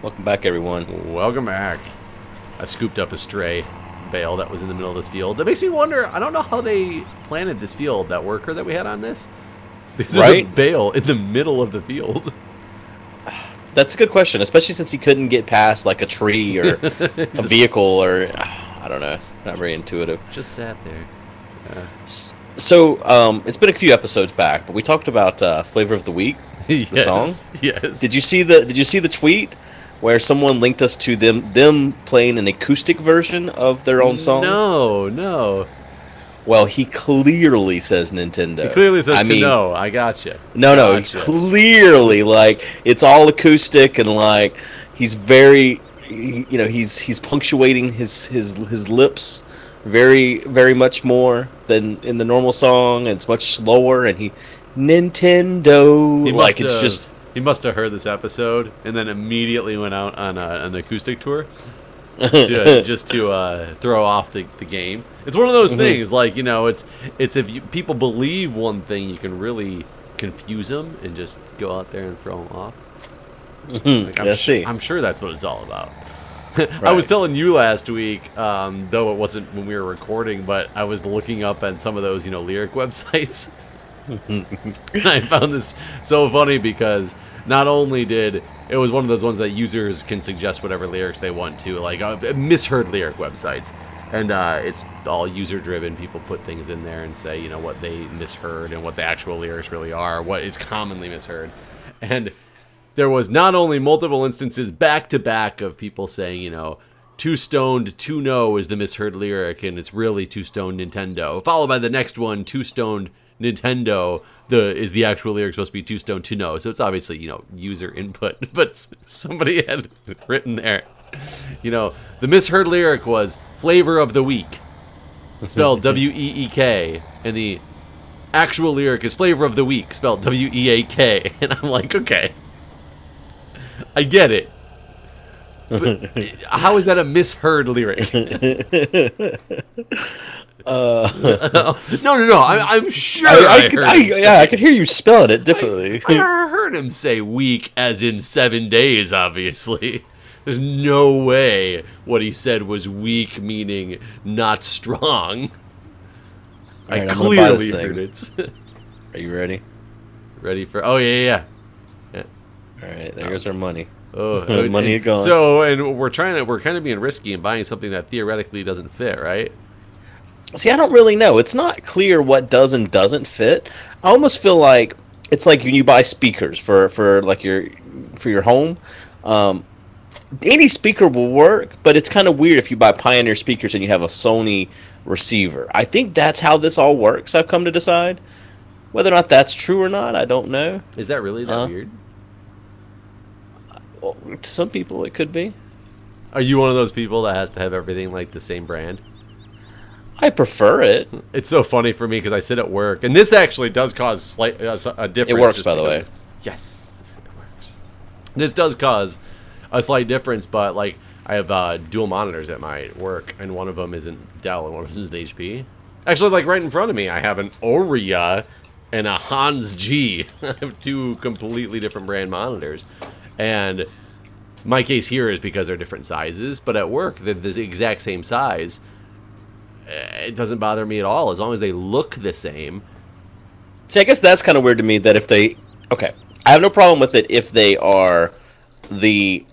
Welcome back, everyone. Welcome back. I scooped up a stray bale that was in the middle of this field. That makes me wonder, I don't know how they planted this field, that worker that we had on this. There's a bale in the middle of the field. That's a good question, especially since he couldn't get past like a tree or a vehicle or, I don't know, not very intuitive. Just sat there. So, it's been a few episodes back, but we talked about Flavor of the Week, the song. Yes. Did you see the tweet where someone linked us to them playing an acoustic version of their own song? No. Well, he clearly says Nintendo. He clearly says no. I gotcha. No, clearly, like, it's all acoustic and like he's very, he's punctuating his lips very, very much more than in the normal song, and it's much slower, and Nintendo, he must have heard this episode and then immediately went out on an acoustic tour just to throw off the game. It's one of those things, like, it's if people believe one thing, you can really confuse them and just go out there and throw them off. Like, I'm sure that's what it's all about. Right. I was telling you last week, though it wasn't when we were recording, but I was looking up at some of those, lyric websites. I found this so funny because not only did it was one of those ones that users can suggest whatever lyrics they want to, like misheard lyric websites, and it's all user driven. People put things in there and say what they misheard and what the actual lyrics really are, what is commonly misheard. And there was not only multiple instances back to back of people saying too stoned to know is the misheard lyric, and it's really too stoned Nintendo, followed by the next one, too stoned Nintendo, is the actual lyric supposed to be too stoned to know. So it's obviously, user input. But somebody had written there, the misheard lyric was Flavor of the Week, spelled W-E-E-K. And the actual lyric is Flavor of the Week, spelled W-E-A-K. And I'm like, okay, I get it. But how is that a misheard lyric? No. I'm sure. I could hear you spelling it differently. I heard him say week as in 7 days. Obviously, there's no way what he said was weak, meaning not strong. Right, I clearly heard it. Are you ready? Ready for? Oh yeah. All right, there's our money. Oh, money gone. So, and we're kind of being risky and buying something that theoretically doesn't fit, right? See, I don't really know. It's not clear what does and doesn't fit. I almost feel like it's like when you buy speakers for like your home. Any speaker will work, but it's kind of weird if you buy Pioneer speakers and you have a Sony receiver. I think that's how this all works. I've come to decide. Whether or not that's true or not, I don't know. Is that really that weird? Well, to some people, it could be. Are you one of those people that has to have everything like the same brand? I prefer it. It's so funny for me because I sit at work, and this actually does cause a difference. It works, by the way. Yes, it works. This does cause a slight difference, but like I have dual monitors at my work, and one of them isn't Dell, and one of them is an HP. Actually, like right in front of me, I have an Oria and a Hans G. I have two completely different brand monitors, and my case here is because they're different sizes, but at work they're the exact same size. It doesn't bother me at all as long as they look the same. See, I guess that's kind of weird to me that if they... Okay, I have no problem with it if they are if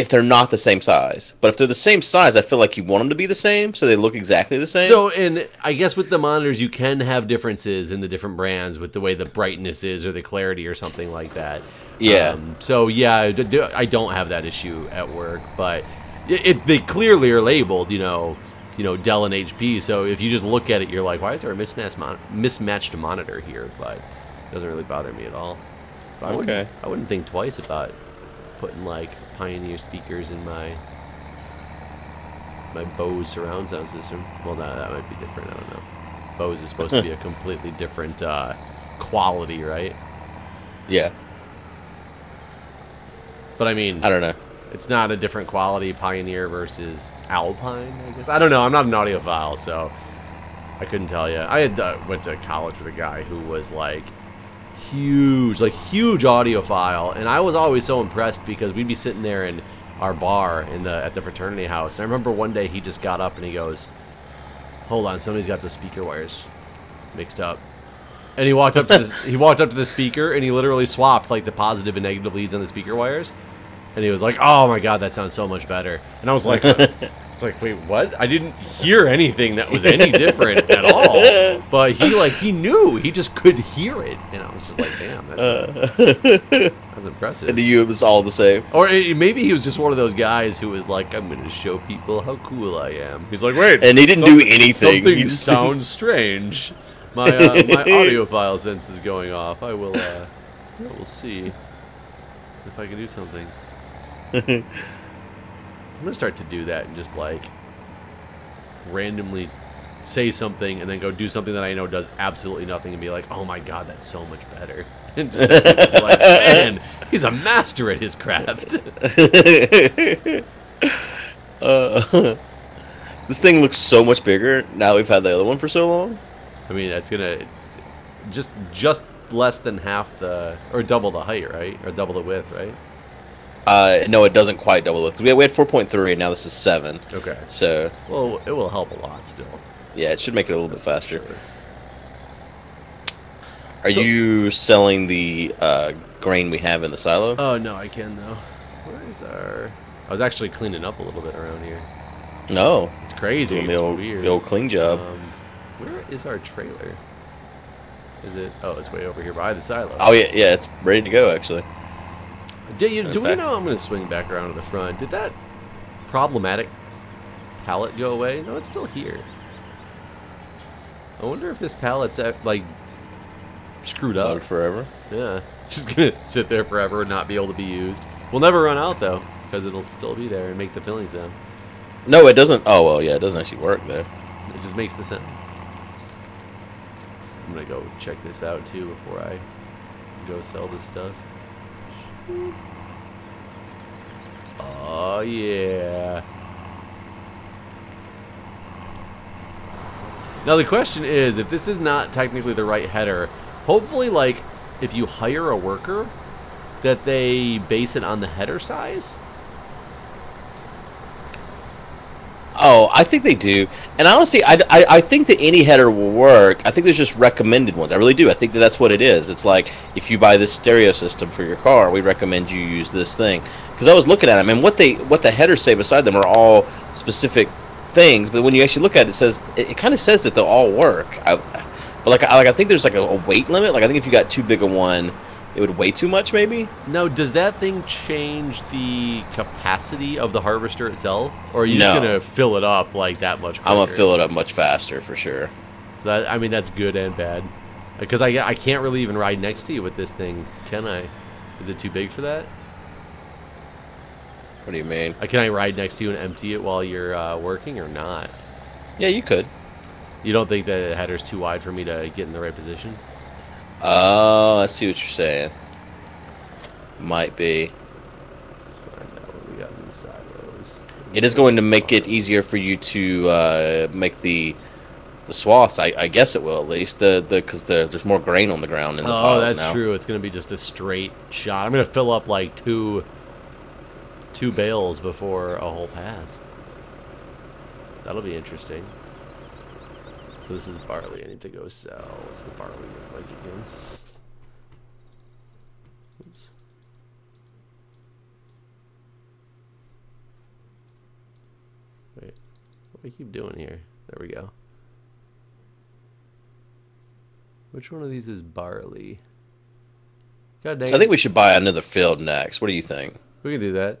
they're not the same size. But if they're the same size, I feel like you want them to be the same, so they look exactly the same. So, and I guess with the monitors, you can have differences in the different brands with the way the brightness is or the clarity or something like that. Yeah. So, yeah, I don't have that issue at work, but they clearly are labeled, Dell and HP. So if you just look at it, you're like, why is there a mismatched monitor here? But it doesn't really bother me at all. But I wouldn't think twice about putting like Pioneer speakers in my Bose surround sound system. Well, that might be different. I don't know. Bose is supposed to be a completely different quality, right? Yeah. But I mean, I don't know. It's not a different quality, Pioneer versus Alpine, I guess. I don't know. I'm not an audiophile, so I couldn't tell you. I had went to college with a guy who was like huge, like huge audiophile, and I was always so impressed because we'd be sitting there in our bar at the fraternity house, and I remember one day he just got up and he goes, "Hold on, somebody's got the speaker wires mixed up." And he walked up to the speaker and he literally swapped like the positive and negative leads on the speaker wires. And he was like, "Oh my god, that sounds so much better." And I was like, "Wait, what? I didn't hear anything that was any different at all." But he knew, he just could hear it, and I was just like, "Damn, that's impressive." And to you, it was all the same. Or maybe he was just one of those guys who was like, "I'm going to show people how cool I am." He's like, "Wait," and he didn't do anything. Something sounds strange. My audiophile sense is going off. I will see if I can do something. I'm gonna start to do that and just like randomly say something and then go do something that I know does absolutely nothing and be like, "Oh my god, that's so much better." And just be like, "Man, he's a master at his craft." This thing looks so much bigger now we've had the other one for so long. I mean, it's just less than half or double the height, right? Or double the width, right? No, it doesn't quite double it. We had 4.3, and now this is 7. Okay. So, well, it will help a lot still. Yeah, it should make it a little bit faster. Sure. Are you selling the grain we have in the silo? Oh, no, I can, though. Where is our... I was actually cleaning up a little bit around here. No. It's crazy. It's weird. The old clean job. Where is our trailer? Is it... Oh, it's way over here by the silo. Oh, yeah, it's ready to go, actually. Do we know? I'm going to swing back around to the front. Did that problematic pallet go away? No, it's still here. I wonder if this pallet's like screwed up. Bugged forever? Yeah. Just going to sit there forever and not be able to be used. We'll never run out, though, because it'll still be there and make the fillings sound. No, it doesn't. Oh, well, yeah, it doesn't actually work there. It just makes the sound. I'm going to go check this out, too, before I go sell this stuff. Oh yeah. Now the question is, if this is not technically the right header, hopefully like if you hire a worker that they base it on the header size. Oh, I think they do. And honestly, I think that any header will work. I think there's just recommended ones. I really do. I think that that's what it is. It's like, if you buy this stereo system for your car, we recommend you use this thing. Because I was looking at them, and what the headers say beside them are all specific things. But when you actually look at it, it kind of says that they'll all work. But I think there's like a weight limit. Like I think if you got too big of one, it would weigh too much, maybe? Now, does that thing change the capacity of the harvester itself? Or are you just going to fill it up like that much quicker? I'm going to fill it up much faster, for sure. So that, I mean, that's good and bad. Because I can't really even ride next to you with this thing, can I? Is it too big for that? What do you mean? Can I ride next to you and empty it while you're working or not? Yeah, you could. You don't think the header's too wide for me to get in the right position? Oh, I see what you're saying. Might be. Let's find out what we got in these silos. It is going to make it easier for you to make the swaths. I guess it will, at least. Because there's more grain on the ground in the piles now. Oh, that's true. It's going to be just a straight shot. I'm going to fill up like two bales before a whole pass. That'll be interesting. So this is barley. I need to go sell. What's the barley look like again? Oops. Wait. What do I keep doing here? There we go. Which one of these is barley? God dang. So I think we should buy another field next. What do you think? We can do that.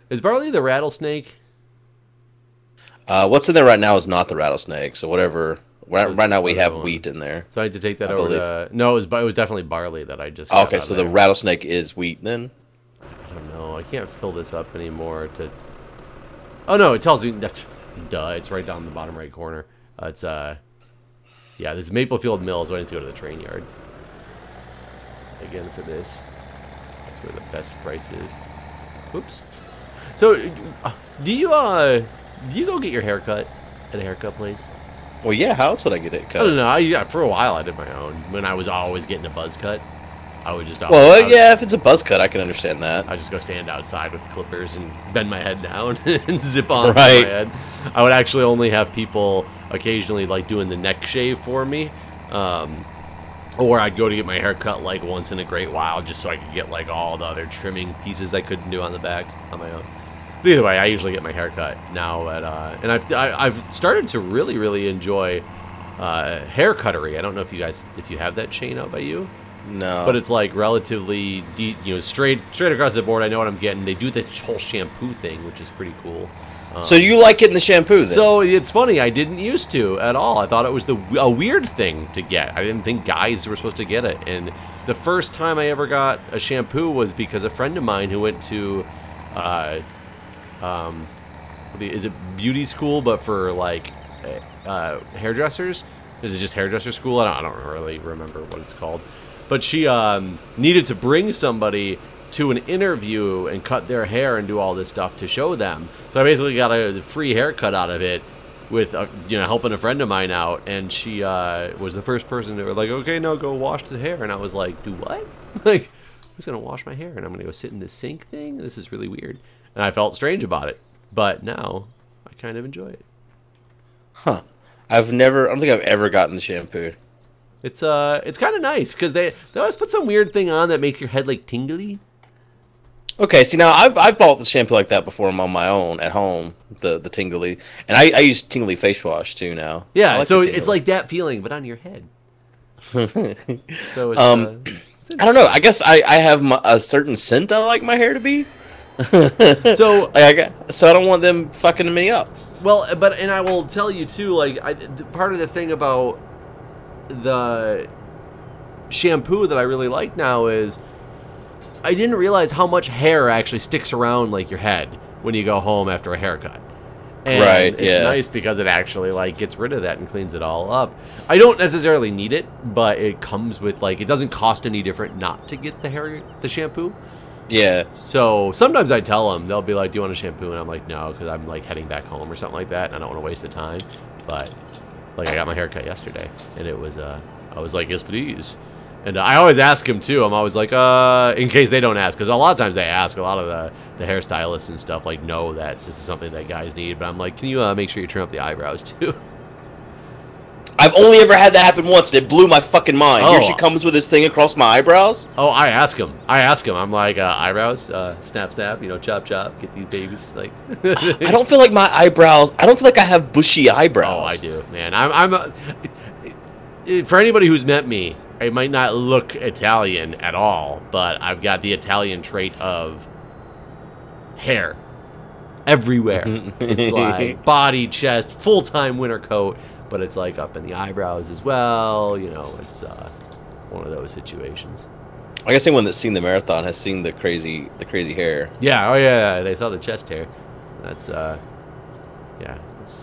Is barley the rattlesnake? What's in there right now is not the rattlesnake. So whatever. Right now we have wheat in there. So I had to take that over to... No, it was definitely barley that I just... Okay, so the rattlesnake is wheat then? I don't know. I can't fill this up anymore to... Oh, no, it tells me... Duh, it's right down in the bottom right corner. It's, yeah, this is Maplefield Mill, so I need to go to the train yard. Again for this. That's where the best price is. Oops. So, do you go get your hair cut at a haircut place? Well, yeah, how else would I get it cut? I don't know. For a while, I did my own. When I was always getting a buzz cut, I would just Well, yeah, if it's a buzz cut, I can understand that. I just go stand outside with clippers and bend my head down and zip on my Right. head. I would actually only have people occasionally like doing the neck shave for me, or I'd go to get my hair cut like once in a great while just so I could get like all the other trimming pieces I couldn't do on the back on my own. But either way, I usually get my hair cut now and I've started to really enjoy hair cuttery. I don't know if you have that chain out by you. No. But it's like relatively straight across the board. I know what I'm getting. They do the whole shampoo thing, which is pretty cool. So you like getting the shampoo then? So it's funny. I didn't used to at all. I thought it was a weird thing to get. I didn't think guys were supposed to get it. And the first time I ever got a shampoo was because a friend of mine who went to, is it beauty school, but for like hairdressers? Is it just hairdresser school? I don't really remember what it's called. But she needed to bring somebody to an interview and cut their hair and do all this stuff to show them. So I basically got a free haircut out of it with, helping a friend of mine out. And she was the first person to like, okay, no, go wash the hair. And I was like, do what? Like, who's going to wash my hair? And I'm going to go sit in this sink thing? This is really weird. And I felt strange about it. But now I kind of enjoy it. Huh. I don't think I've ever gotten the shampoo. It's kind of nice because they always put some weird thing on that makes your head like tingly. Okay, see now I've bought the shampoo like that before. I'm on my own at home, the tingly, and I use tingly face wash too now. Yeah, like so it's like that feeling, but on your head. So it's, I don't know. I guess I have a certain scent I like my hair to be. So I don't want them fucking me up. Well, and I will tell you too. Like part of the thing about the shampoo that I really like now is I didn't realize how much hair actually sticks around like your head when you go home after a haircut. And right, it's nice because it actually like gets rid of that and cleans it all up. I don't necessarily need it, but it comes with like it doesn't cost any different not to get the shampoo. Yeah. So sometimes I tell them, they'll be like, do you want a shampoo? And I'm like, no, because I'm like heading back home or something like that and I don't want to waste the time. But like I got my haircut yesterday, and it was, I was like, yes, please. And I always ask him, too. I'm always like, in case they don't ask. Because a lot of times they ask. A lot of the hairstylists and stuff, like, know that this is something that guys need. But I'm like, can you make sure you trim up the eyebrows, too? I've only ever had that happen once, and it blew my fucking mind. Oh. Here she comes with this thing across my eyebrows. Oh, I ask him. I'm like, eyebrows, snap, snap, chop, chop, get these babies, like. I don't feel like my eyebrows, I don't feel like I have bushy eyebrows. Oh, I do, man. For anybody who's met me, I might not look Italian at all, but I've got the Italian trait of hair everywhere. It's like body, chest, full-time winter coat, but it's like up in the eyebrows as well. It's one of those situations. I guess anyone that's seen the marathon has seen the crazy hair. Yeah, oh yeah, they saw the chest hair. That's yeah,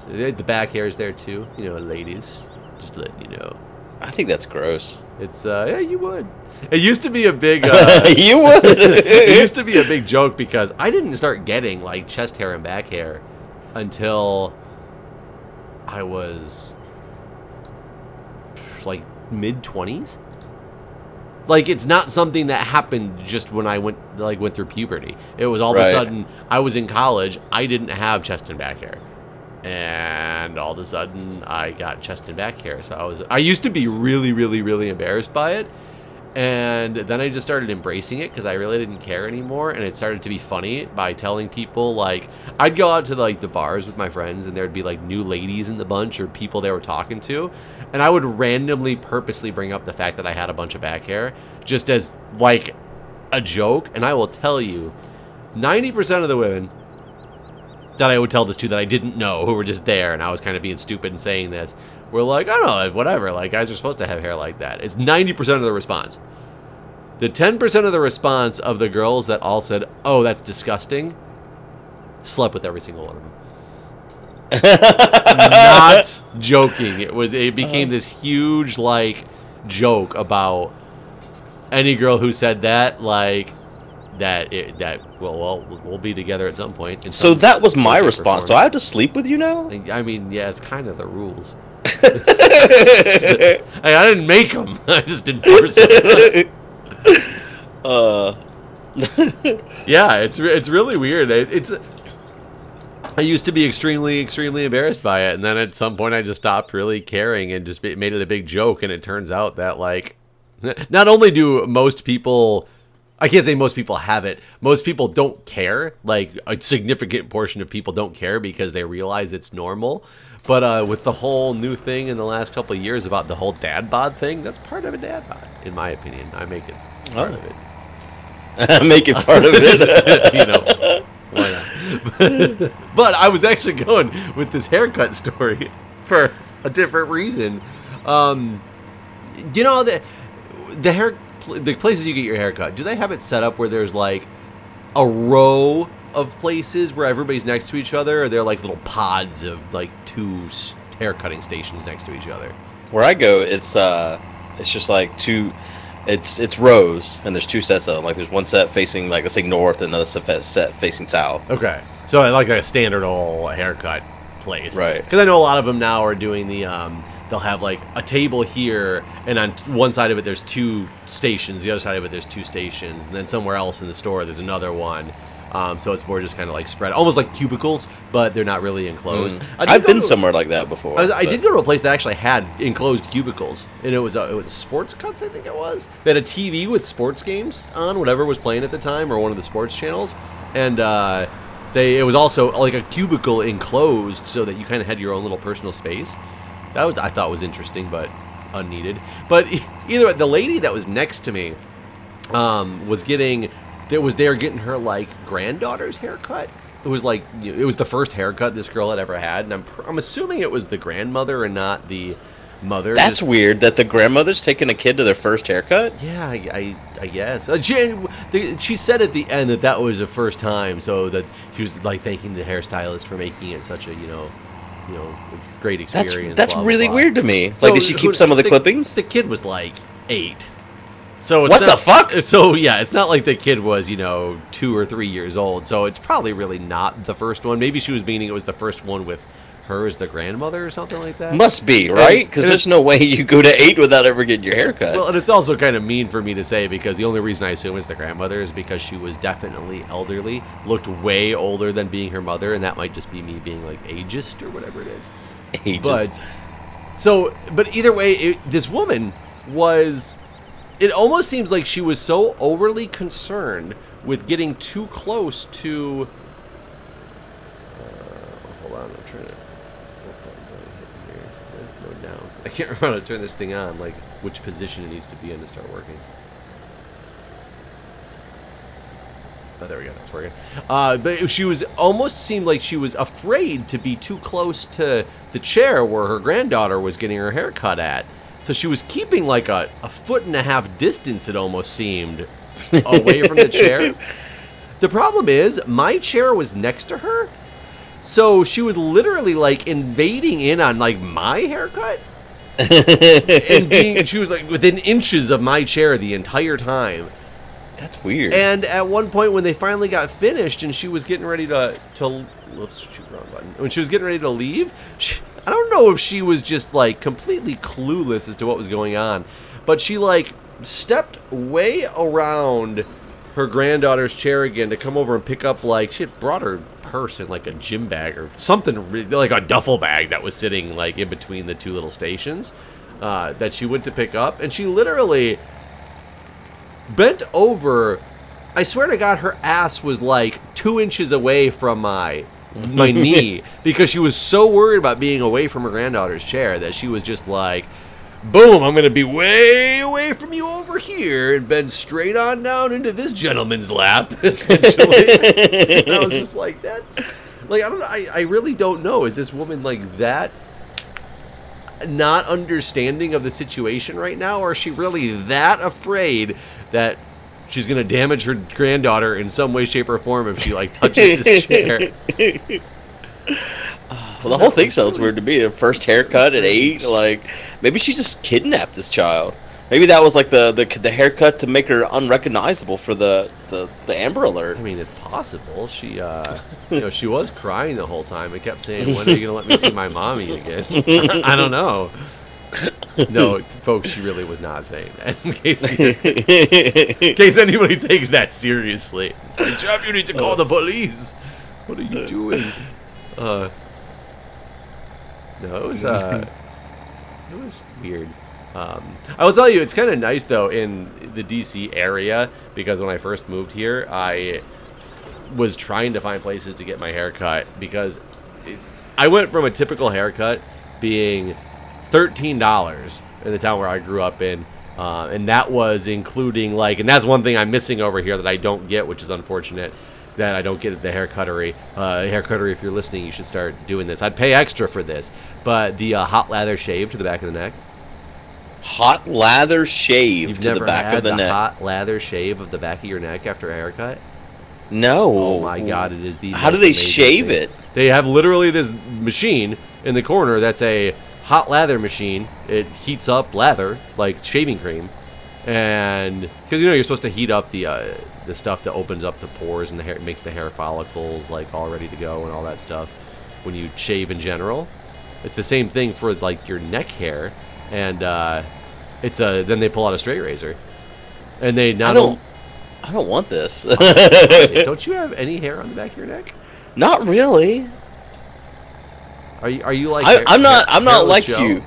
the back hair is there too. Ladies, just letting you know. I think that's gross. It's yeah, you would. It used to be a big you would. It used to be a big joke because I didn't start getting like chest hair and back hair until I was like mid-20s. Like it's not something that happened just when I went through puberty. It was all of a sudden I was in college, I didn't have chest and back hair. And all of a sudden I got chest and back hair. So I used to be really embarrassed by it. And then I just started embracing it because I really didn't care anymore. And it started to be funny by telling people, like, I'd go out to like the bars with my friends and there'd be like new ladies in the bunch or people they were talking to. And I would randomly purposely bring up the fact that I had a bunch of back hair just as like a joke. And I will tell you, 90% of the women that I would tell this to that I didn't know, who were just there, and I was kind of being stupid and saying this, were like, I don't know, whatever, like, guys are supposed to have hair like that. It's 90% of the response. The 10% of the response of the girls that all said, oh, that's disgusting, slept with every single one of them. Not joking. It became this huge, like, joke about any girl who said that, like, we'll be together at some point. So that was my response. Do I have to sleep with you now? I mean, yeah, it's kind of the rules. I didn't make them. I just enforce them. Uh, Yeah, it's really weird. I used to be extremely embarrassed by it, and then at some point I just stopped really caring and just made it a big joke. And it turns out that, like, not only do most people, I can't say most people have it, most people don't care. Like, a significant portion of people don't care because they realize it's normal. But with the whole new thing in the last couple of years about the whole dad bod thing, that's part of a dad bod, in my opinion. I make it part of it. make it part of it. You know, why not? But I was actually going with this haircut story for a different reason. You know, the places you get your haircut, do they have it set up where there's like a row of places where everybody's next to each other, or they're like little pods of like two haircutting stations next to each other? Where I go, it's just like two. It's rows, and there's two sets of them. Like, there's one set facing, like, let's say north, and another set facing south. Okay, so like a standard old haircut place, Right? Because I know a lot of them now are doing the they'll have like a table here, and on one side of it there's two stations, the other side of it there's two stations, and then somewhere else in the store there's another one. So it's more just kind of like spread, almost like cubicles, but they're not really enclosed. I've been somewhere like that before. I did go to a place that actually had enclosed cubicles, and it was a Sports Cuts, I think it was. They had a TV with sports games on, whatever was playing at the time, or one of the sports channels, and it was also like a cubicle enclosed, so that you kind of had your own little personal space. That I thought was interesting, but unneeded. But either way, the lady that was next to me was getting. They were getting her like granddaughter's haircut. It was like, it was the first haircut this girl had ever had, and I'm assuming it was the grandmother and not the mother. That's weird that the grandmother's taking a kid to their first haircut. Yeah, I guess. She said at the end that was the first time, so that she was like thanking the hairstylist for making it such a great experience. That's blah, blah, really blah. weird to me. So, like, did she keep some of the clippings? The kid was like 8. So it's what not, the fuck? So yeah, it's not like the kid was 2 or 3 years old. So it's probably really not the first one. Maybe she was meaning it was the first one with her as the grandmother or something like that. Must be, right? Because there's no way you go to 8 without ever getting your haircut. Well, and it's also kind of mean for me to say, because the only reason I assume it's the grandmother is because she was definitely elderly, looked way older than being her mother, and that might just be me being like ageist or whatever it is. Ageist. But either way, this woman was. It almost seems like she was so overly concerned with getting too close to. Hold on, I'm trying to. No down. I can't remember how to turn this thing on. Like which position it needs to be in to start working. Oh, there we go. That's working. But she was almost seemed like she was afraid to be too close to the chair where her granddaughter was getting her hair cut at. So she was keeping like a 1.5 distance, it almost seemed, away from the chair. The problem is, my chair was next to her, so she was literally like invading in on like my haircut. And she was like within inches of my chair the entire time. That's weird. And at one point when they finally got finished and she was getting ready to whoops, shoot, wrong button. When she was getting ready to leave, I don't know if she was just like completely clueless as to what was going on, but she like stepped way around her granddaughter's chair again to come over and pick up, like, she had brought her purse in like a gym bag or something, like a duffel bag that was sitting like in between the two little stations that she went to pick up, and she literally bent over. I swear to God, her ass was like 2 inches away from my knee, because she was so worried about being away from her granddaughter's chair that she was just like, boom, I'm going to be way away from you over here and bend straight on down into this gentleman's lap, essentially. And I was just like, that's, like, I really don't know. Is this woman like that not understanding of the situation right now, or is she really that afraid that she's going to damage her granddaughter in some way, shape, or form if she, like, touches this chair? Well, the whole thing sounds weird to me. Her first haircut at 8, like, maybe she just kidnapped this child. Maybe that was like the haircut to make her unrecognizable for the Amber Alert. I mean, it's possible. She, she was crying the whole time and kept saying, "When are you gonna let me see my mommy again?" I don't know. No, folks, she really was not saying that. In case anybody takes that seriously. It's like, Jeff, you need to call the police. What are you doing? No, it was weird. I will tell you, it's kind of nice though in the DC area, because when I first moved here, I was trying to find places to get my hair cut, because I went from a typical haircut being $13 in the town where I grew up in, and that was including, like, and that's one thing I'm missing over here that I don't get, which is unfortunate, that I don't get at the haircuttery. Haircuttery, if you're listening, you should start doing this. I'd pay extra for this, but the hot lather shave to the back of the neck. Hot lather shave You've to the back of the neck. Hot lather shave of the back of your neck after a haircut? No. Oh my God, it is the How do they shave it? They have literally this machine in the corner that's a hot lather machine. It heats up lather, like shaving cream. And because you're supposed to heat up the stuff that opens up the pores and the hair, it makes the hair follicles like all ready to go and all that stuff when you shave in general. It's the same thing for like your neck hair, and then they pull out a straight razor, and they not only. I don't want this. Don't you have any hair on the back of your neck? Not really. Are you like? I'm not like Joe? You.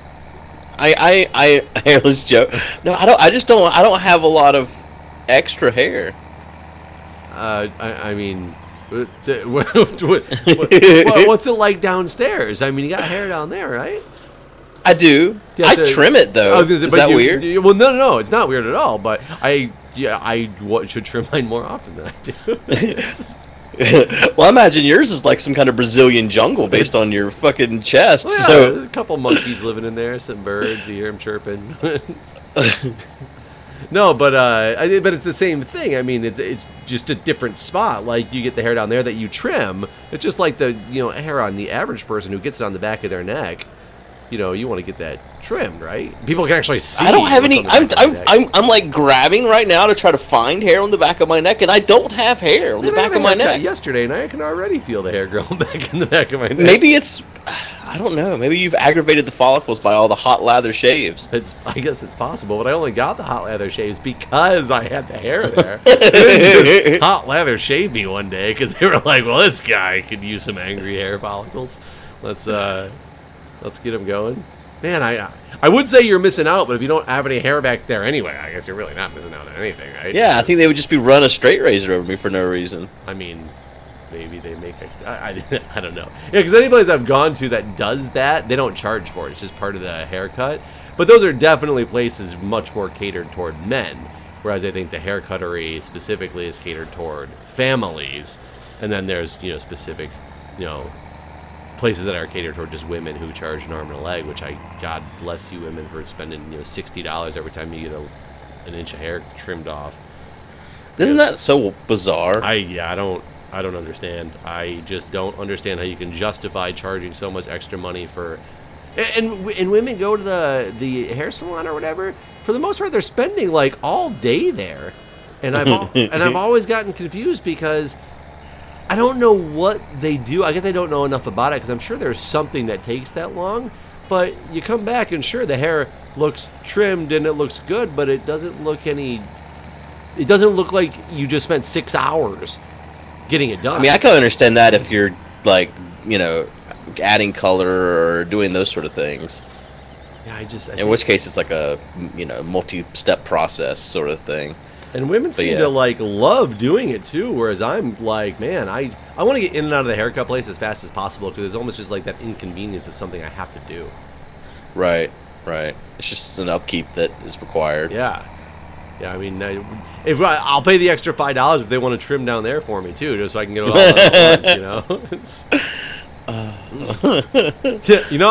I hairless Joe. No, I don't. I just don't. I don't have a lot of extra hair. I mean, what's it like downstairs? I mean, you got hair down there, right? I do. I trim it though. I was gonna say, is that weird? Well, no, it's not weird at all. But I should trim mine more often than I do. Well, I imagine yours is like some kind of Brazilian jungle based on your fucking chest. Well, yeah, so a couple monkeys living in there, some birds. You hear them chirping. No, but it's the same thing. I mean, it's just a different spot. Like you get the hair down there that you trim. It's just like the hair on the average person who gets it on the back of their neck. You want to get that trimmed, right? People can actually see. I don't have any. I'm like grabbing right now to try to find hair on the back of my neck, and I don't have hair on the back of my neck. Yesterday, and I can already feel the hair growing back in the back of my neck. Maybe it's. I don't know. Maybe you've aggravated the follicles by all the hot lather shaves. I guess it's possible, but I only got the hot lather shaves because I had the hair there. They didn't just hot lather shave me one day because they were like, "Well, this guy could use some angry hair follicles. Let's get him going." Man, I would say you're missing out, but if you don't have any hair back there ananyway, I guess you're really not missing out on anything, right? Yeah, I think they would just be run a straight razor over me for no reason. I mean, maybe they make extra, I don't know. Yeah, because any place I've gone to that does that, they don't charge for it. It's just part of the haircut. But those are definitely places much more catered toward men, whereas I think the haircuttery specifically is catered toward families. And then there's, specific, places that are catered toward just women who charge an arm and a leg, which God bless you women for spending $60 every time you get an inch of hair trimmed off. Isn't that so bizarre? I don't understand. I just don't understand how you can justify charging so much extra money for, and women go to the hair salon or whatever. For the most part, they're spending like all day there, and I've always gotten confused because I don't know what they do. I guess I don't know enough about it because I'm sure there's something that takes that long. But you come back and sure, the hair looks trimmed and it looks good, but it doesn't look it doesn't look like you just spent 6 hours getting it done. I mean, I can understand that if you're like, adding color or doing those sort of things. Yeah, in which case it's like a, multi-step process sort of thing. And women seem to love doing it too, whereas I'm like, man, I want to get in and out of the haircut place as fast as possible because it's almost just like that inconvenience of something I have to do. Right. It's just an upkeep that is required. Yeah. I mean, I'll pay the extra $5 if they want to trim down there for me too, just so I can get it all at once. I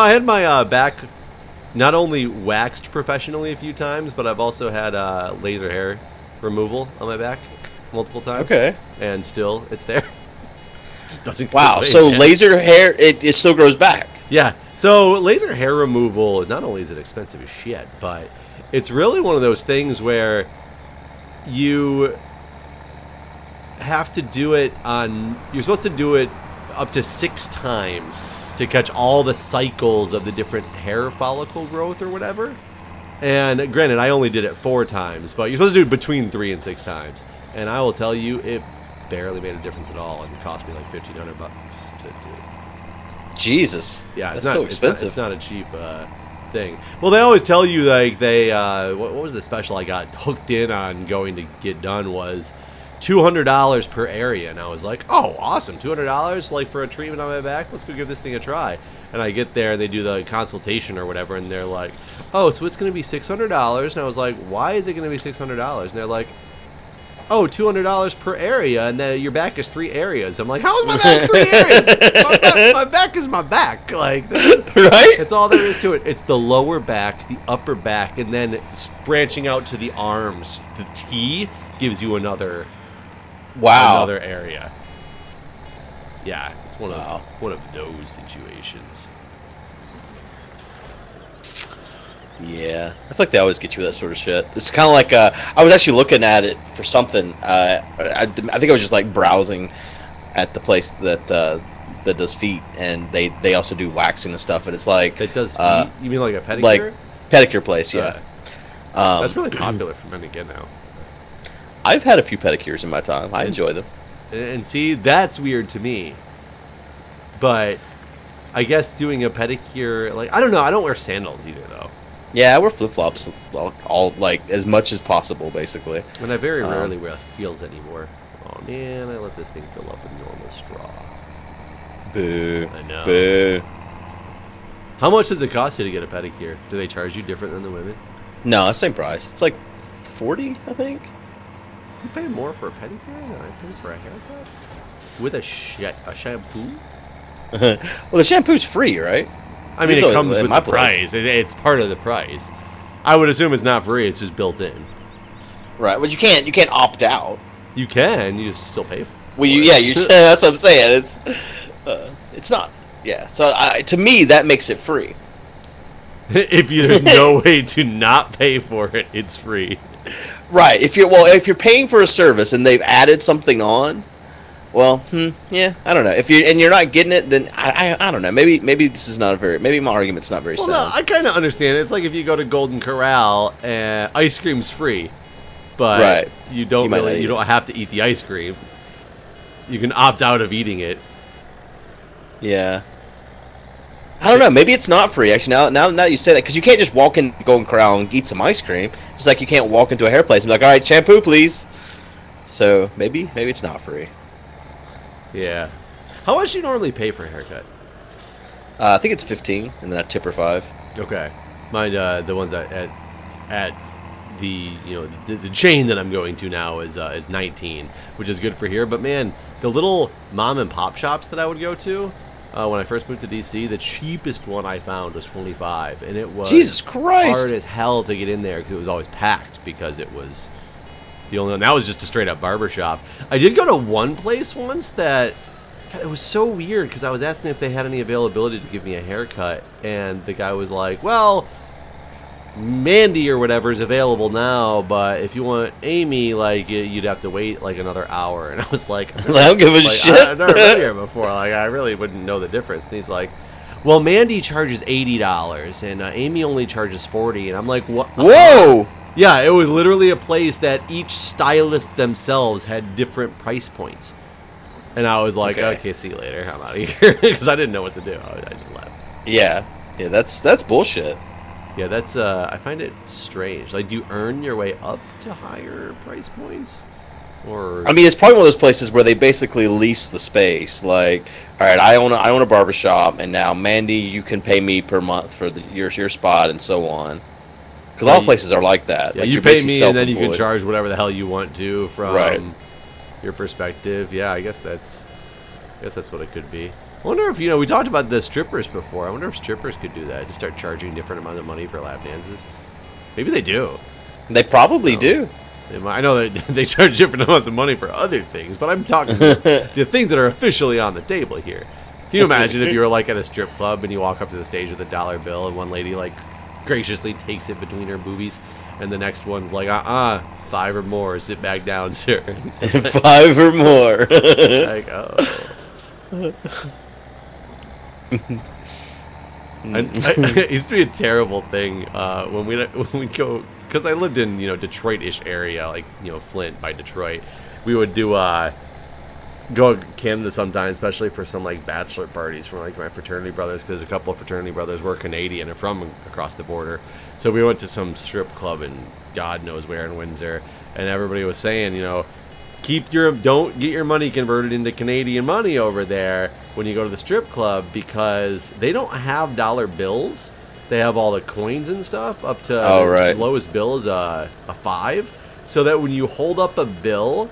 had my back not only waxed professionally a few times, but I've also had laser hair removal on my back multiple times. Okay. And still, it's there. Just doesn't. Wow. So laser hair, it still grows back. Yeah. So laser hair removal, not only is it expensive as shit, but it's really one of those things where you have to do it on. You're supposed to do it up to 6 times to catch all the cycles of the different hair follicle growth or whatever. And granted, I only did it 4 times, but you're supposed to do it between 3 and 6 times. And I will tell you, it barely made a difference at all, and it cost me like $1,500 to do it. Jesus. Yeah, that's so expensive. It's not a cheap thing. Well, they always tell you, like, they what was the special I got hooked in on going to get done was $200 per area, and I was like, oh, awesome, $200 like for a treatment on my back. Let's go give this thing a try. And I get there and they do the consultation or whatever, and they're like, oh, so it's going to be $600. And I was like, why is it going to be $600? And they're like, oh, $200 per area, and then your back is 3 areas. I'm like, how is my back 3 areas? My back is my back. Like, right? That's all there is to it. It's the lower back, the upper back, and then it's branching out to the arms. The T gives you another area. Yeah, it's one of those situations. Yeah, I feel like they always get you with that sort of shit. It's kind of like I was actually looking at it for something. I think I was just like browsing at the place that does feet, and they also do waxing and stuff. And it's like it does feet. You mean like a pedicure? Like pedicure place, yeah. That's really popular for men to get now. I've had a few pedicures in my time. I enjoy them. And see, that's weird to me. But I guess doing a pedicure, like, I don't know. I don't wear sandals either, though. Yeah, I wear flip-flops all like as much as possible, basically. And I very rarely wear heels anymore. Oh, man, I let this thing fill up with normal straw. Boo. I know. Boo. How much does it cost you to get a pedicure? Do they charge you different than the women? No, same price. It's like 40, I think. You pay more for a pedicure than I pay for a haircut? With a shampoo? Well, the shampoo's free, right? I mean, it comes with the price. It's part of the price. I would assume it's not free. It's just built in. Right, but you can't opt out. You can. You just still pay for it. Well, that's what I'm saying. It's not. Yeah. So to me, that makes it free. If there's no way to not pay for it, it's free. Right. If you're paying for a service and they've added something on, well, yeah, I don't know. If you're not getting it, then I don't know. Maybe this is not maybe my argument's not very sound. No, I kind of understand it. It's like if you go to Golden Corral and ice cream's free, but you don't have to eat the ice cream. You can opt out of eating it. Yeah. I don't know. Maybe it's not free. Actually, now that you say that, because you can't just walk in Golden Corral and eat some ice cream. Just like you can't walk into a hair place and be like, all right, shampoo, please. So maybe it's not free. Yeah. How much do you normally pay for a haircut? I think it's 15, and then I tip her 5. Okay. Mine, the ones at the the chain that I'm going to now is 19, which is good for here. But man, the little mom and pop shops that I would go to. When I first moved to DC, the cheapest one I found was 25, and it was Jesus Christ hard as hell to get in there because it was always packed because it was the only one. That was just a straight up barber shop. I did go to one place once that God, it was so weird because I was asking if they had any availability to give me a haircut, and the guy was like, "Well, Mandy or whatever is available now, but if you want Amy, like you'd have to wait like another hour." And I was like, I don't give a shit. I've never been here before. Like I really wouldn't know the difference. And he's like, "Well, Mandy charges $80, and Amy only charges $40." And I'm like, "What?" Whoa! Yeah, it was literally a place that each stylist themselves had different price points. And I was like, okay see you later. I'm out of here because I didn't know what to do. I just left. Yeah, that's bullshit. Yeah, that's I find it strange. Like, do you earn your way up to higher price points? Or I mean, it's probably one of those places where they basically lease the space. Like, all right, I own a barbershop, and now Mandy, you can pay me per month for your spot, and so on. Because all places are like that. Yeah, like you pay me, and then you can charge whatever the hell you want to from your perspective. Yeah, I guess that's what it could be. I wonder if, we talked about the strippers before. I wonder if strippers could do that. Just start charging different amounts of money for lap dances. Maybe they do. They probably do. I know that they charge different amounts of money for other things, but I'm talking the things that are officially on the table here. Can you imagine if you were like at a strip club and you walk up to the stage with a $1 bill and one lady like graciously takes it between her boobies, and the next one's like, 5 or more, sit back down, sir. 5 or more. Like, oh. It used to be a terrible thing when we go, because I lived in Detroit-ish area, like Flint by Detroit. We would do go to Canada sometimes, especially for some like bachelor parties from like my fraternity brothers, because a couple of fraternity brothers were Canadian and from across the border. So we went to some strip club in God knows where in Windsor, and everybody was saying, don't get your money converted into Canadian money over there when you go to the strip club, because they don't have dollar bills. They have all the coins and stuff up to the lowest bill is a 5, so that when you hold up a bill,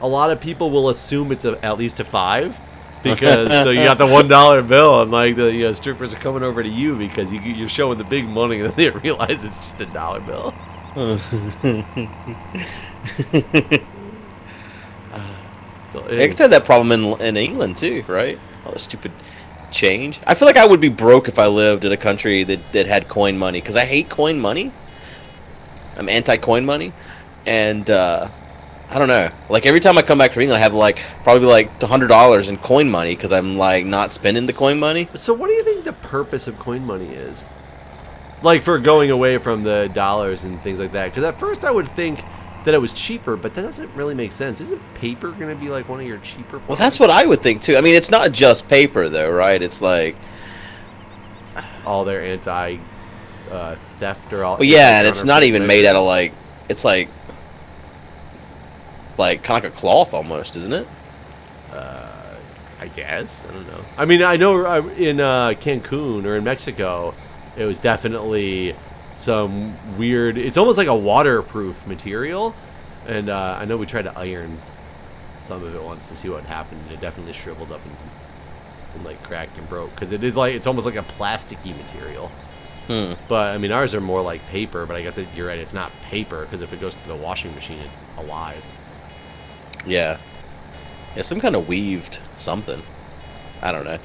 a lot of people will assume it's at least a 5, because so you got the $1 bill, and like the strippers are coming over to you because you're showing the big money, and then they realize it's just a dollar bill. I guess I had that problem in England too, right? All the stupid change. I feel like I would be broke if I lived in a country that had coin money, because I hate coin money. I'm anti-coin money, and I don't know. Like every time I come back from England, I have probably $100 in coin money because I'm like not spending the coin money. So what do you think the purpose of coin money is? Like for going away from the dollars and things like that? Because at first I would think that it was cheaper, but that doesn't really make sense. Isn't paper going to be like one of your cheaper products? Well, that's what I would think too. I mean, it's not just paper though, right? It's like all their anti theft or all. Well, yeah, and it's not even made out of it's like kind of like a cloth almost, isn't it? I guess. I don't know. I mean, I know in Cancun or in Mexico, it was definitely some weird, it's almost like a waterproof material, and I know we tried to iron some of it once to see what happened, and it definitely shriveled up and like cracked and broke, because it's almost like a plasticky material. But I mean, ours are more like paper, but I guess you're right, it's not paper, because if it goes to the washing machine, it's alive. Yeah, some kind of weaved something. I don't know.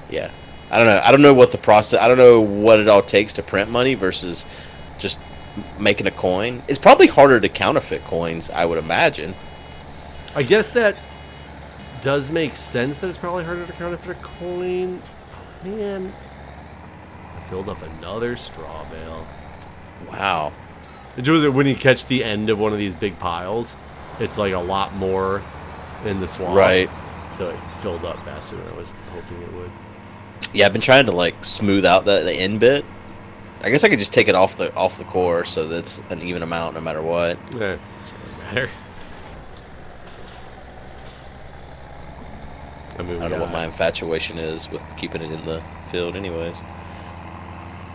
Yeah, I don't know. I don't know what the process. I don't know what it all takes to print money versus just making a coin. It's probably harder to counterfeit coins, I would imagine. I guess that does make sense. That it's probably harder to counterfeit a coin. Man, I filled up another straw bale. Wow. When you catch the end of one of these big piles, it's like a lot more in the swamp. Right. So it filled up faster than I was hoping it would. Yeah, I've been trying to smooth out the end bit. I guess I could just take it off the core so that's an even amount no matter what. Yeah, it doesn't really matter. I don't know what my infatuation is with keeping it in the field anyways.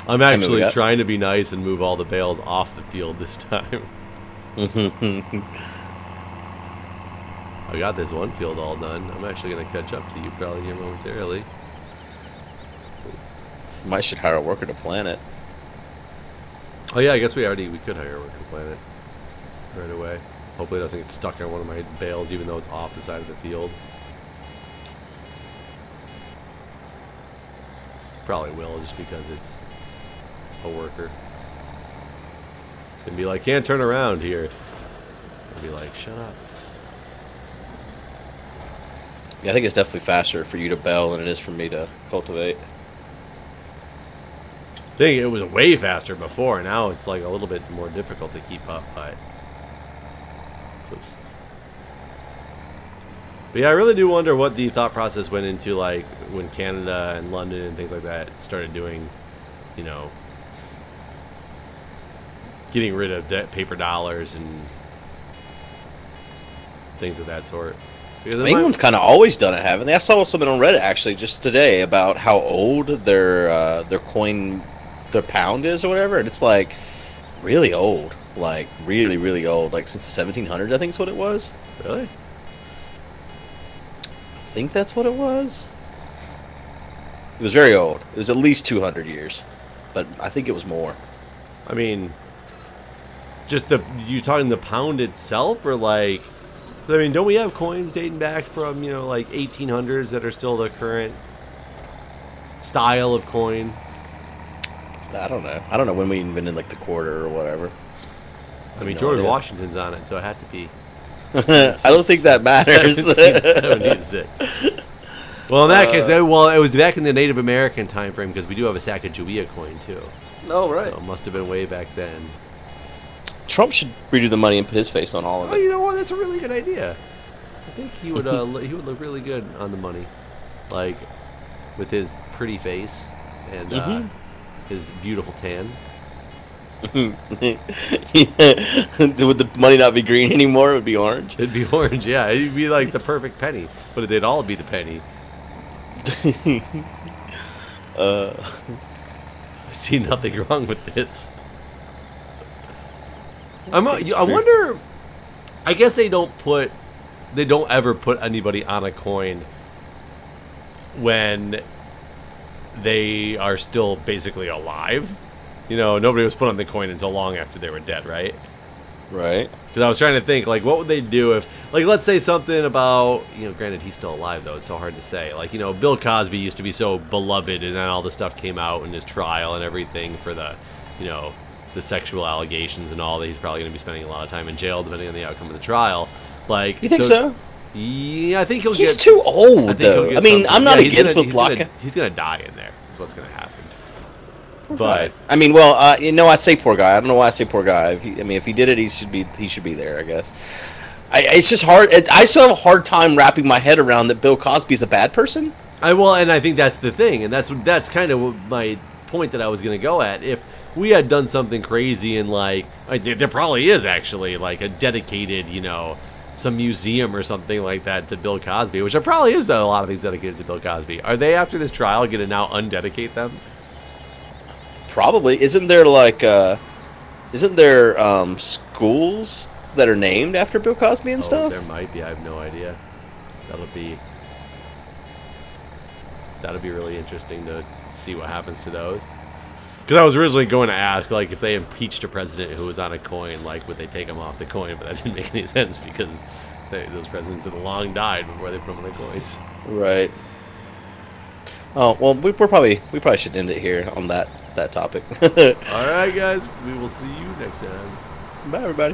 I'm actually trying to be nice and move all the bales off the field this time. I got this one field all done. I'm actually going to catch up to you probably here momentarily. Might should hire a worker to plant it. Oh yeah, I guess we could hire a worker to plant it right away. Hopefully it doesn't get stuck on one of my bales, even though it's off the side of the field. Probably will, just because it's a worker. It's going to be like, can't turn around here. I'll be like, shut up. Yeah, I think it's definitely faster for you to bale than it is for me to cultivate. I think it was way faster before. Now it's like a little bit more difficult to keep up, but yeah, I really do wonder what the thought process went into, like when Canada and London and things like that started doing, getting rid of paper dollars and things of that sort. England's kind of always done it, haven't they? I saw something on Reddit actually just today about how old their pound is or whatever, and it's like really old, like really, really old, like since the 1700s, I think is what it was. Really? I think that's what it was. It was very old. It was at least 200 years, but I think it was more. I mean, just you talking the pound itself, or like? I mean, don't we have coins dating back from, like 1800s that are still the current style of coin? I don't know. I don't know when we invented like the quarter or whatever. I mean, George Washington's on it, so it had to be. I don't think that matters. 1776. Well, in that case, it was back in the Native American time frame because we do have a Sacagawea coin too. Oh, right. So it must have been way back then. Trump should redo the money and put his face on all of it. Oh, you know what? That's a really good idea. I think he would he would look really good on the money, like with his pretty face and his beautiful tan. Would the money not be green anymore? It would be orange. It'd be orange, yeah. It'd be like the perfect penny, but they'd all be the penny. I see nothing wrong with this. I wonder. I guess they don't ever put anybody on a coin when they are still basically alive. You know, nobody was put on the coin until long after they were dead, right? Right. Because I was trying to think, like, what would they do if, like, let's say something about, you know, granted, he's still alive, though. It's so hard to say. Like, you know, Bill Cosby used to be so beloved, and then all the stuff came out in his trial and everything for the, you know, the sexual allegations and all that. He's probably going to be spending a lot of time in jail, depending on the outcome of the trial. Like, you think so? Yeah, I think he's He's too old, though. I mean, I'm not against with lockout. He's going to die in there. Is what's going to happen. But I mean, well, you know, I say poor guy. I don't know why I say poor guy. If he did it, he should be there, I guess. It's just hard. I still have a hard time wrapping my head around that Bill Cosby's a bad person. And I think that's the thing, and that's kind of my point that I was going to go at. If we had done something crazy and like there probably is actually like a dedicated, you know, some museum or something like that to Bill Cosby, which there probably is a lot of things dedicated to Bill Cosby. Are they after this trial going to now undedicate them? Probably. Isn't there schools that are named after Bill Cosby and stuff? There might be. I have no idea. That'll be really interesting to see what happens to those. Because I was originally going to ask, like, if they impeached a president who was on a coin, like, would they take him off the coin? But that didn't make any sense because those presidents had long died before they put them on the coins. Right. Oh well, we probably should end it here on that topic. All right, guys. We will see you next time. Bye, everybody.